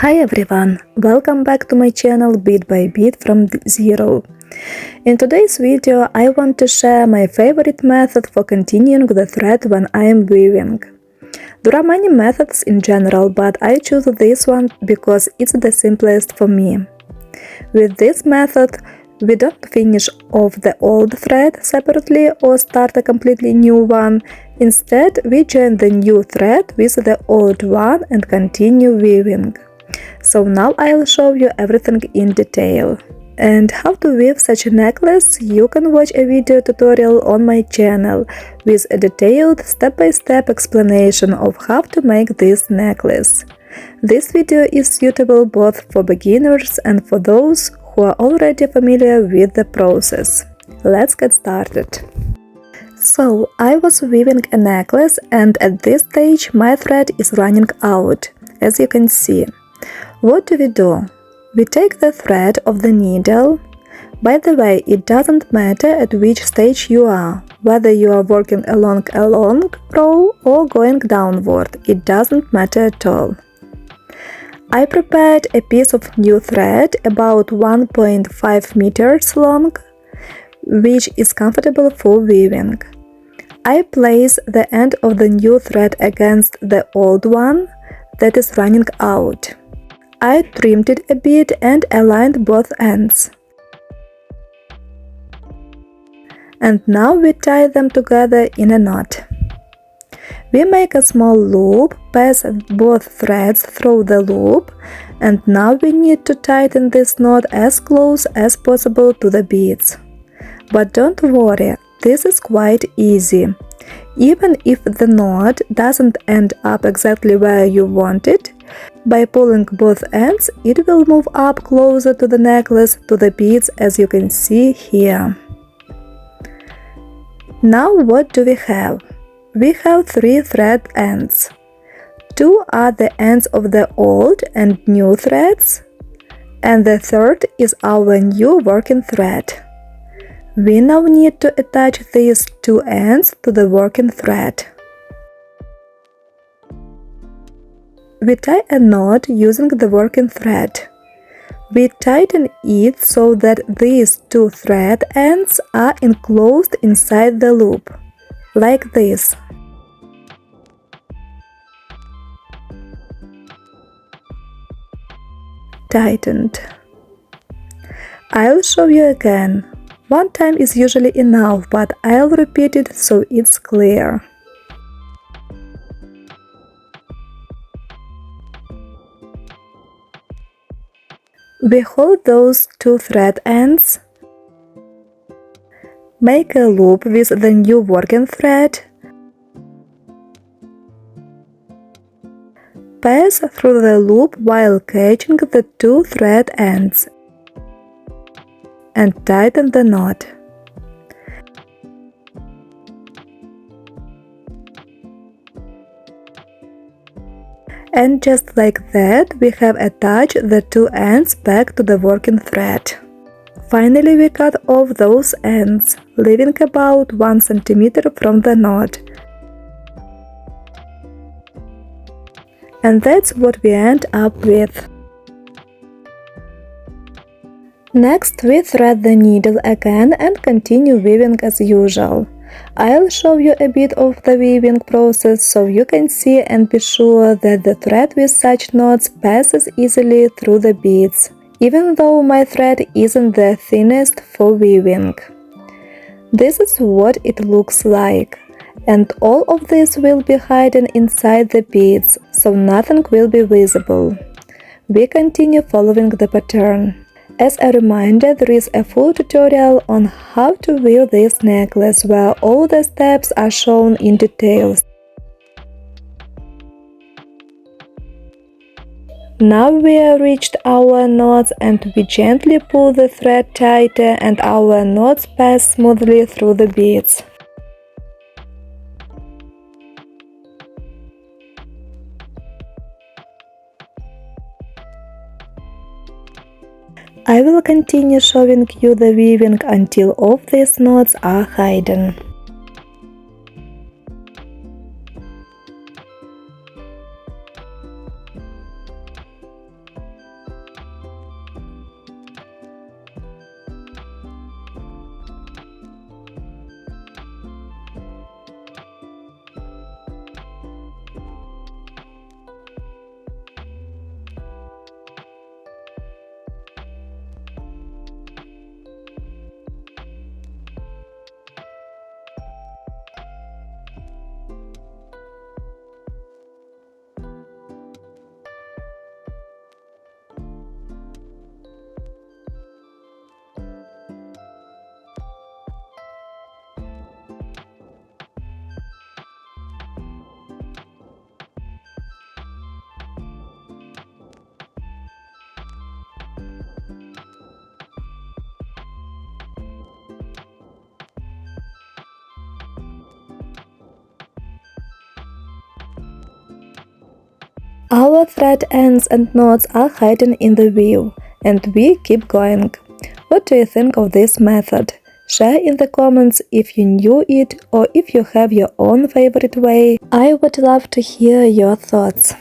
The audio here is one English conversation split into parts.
Hi everyone, welcome back to my channel Bead by Bead from Zero. In today's video I want to share my favorite method for continuing the thread when I am weaving. There are many methods in general, but I choose this one because it's the simplest for me. With this method, we don't finish off the old thread separately or start a completely new one. Instead, we join the new thread with the old one and continue weaving. So now I'll show you everything in detail. And how to weave such a necklace, you can watch a video tutorial on my channel with a detailed step-by-step explanation of how to make this necklace. This video is suitable both for beginners and for those who are already familiar with the process. Let's get started. So, I was weaving a necklace and at this stage my thread is running out, as you can see. What do? We take the thread of the needle. By the way, it doesn't matter at which stage you are, whether you are working along a long row or going downward, it doesn't matter at all. I prepared a piece of new thread about 1.5 meters long, which is comfortable for weaving. I place the end of the new thread against the old one that is running out. I trimmed it a bit and aligned both ends. And now we tie them together in a knot. We make a small loop, pass both threads through the loop, and now we need to tighten this knot as close as possible to the beads. But don't worry, this is quite easy. Even if the knot doesn't end up exactly where you want it, by pulling both ends, it will move up closer to the necklace, to the beads, as you can see here. Now what do we have? We have 3 thread ends. 2 are the ends of the old and new threads, and the third is our new working thread. We now need to attach these 2 ends to the working thread. We tie a knot using the working thread. We tighten it so that these 2 thread ends are enclosed inside the loop, like this. Tightened. I'll show you again. One time is usually enough, but I'll repeat it so it's clear. We hold those 2 thread ends, make a loop with the new working thread, pass through the loop while catching the 2 thread ends, and tighten the knot. And just like that, we have attached the 2 ends back to the working thread. Finally, we cut off those ends, leaving about 1 centimeter from the knot. And that's what we end up with. Next, we thread the needle again and continue weaving as usual. I'll show you a bit of the weaving process so you can see and be sure that the thread with such knots passes easily through the beads, even though my thread isn't the thinnest for weaving. This is what it looks like, and all of this will be hidden inside the beads, so nothing will be visible. We continue following the pattern. As a reminder, there is a full tutorial on how to weave this necklace where all the steps are shown in detail. Now we have reached our knots and we gently pull the thread tighter and our knots pass smoothly through the beads. I will continue showing you the weaving until all these knots are hidden. Our thread ends and knots are hidden in the weave, and we keep going. What do you think of this method? Share in the comments if you knew it or if you have your own favorite way. I would love to hear your thoughts.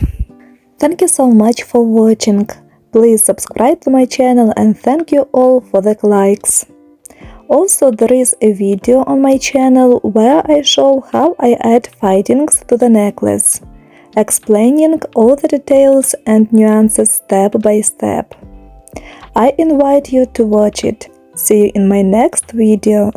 Thank you so much for watching. Please subscribe to my channel and thank you all for the likes. Also, there is a video on my channel where I show how I add findings to the necklace, explaining all the details and nuances step by step. I invite you to watch it. See you in my next video.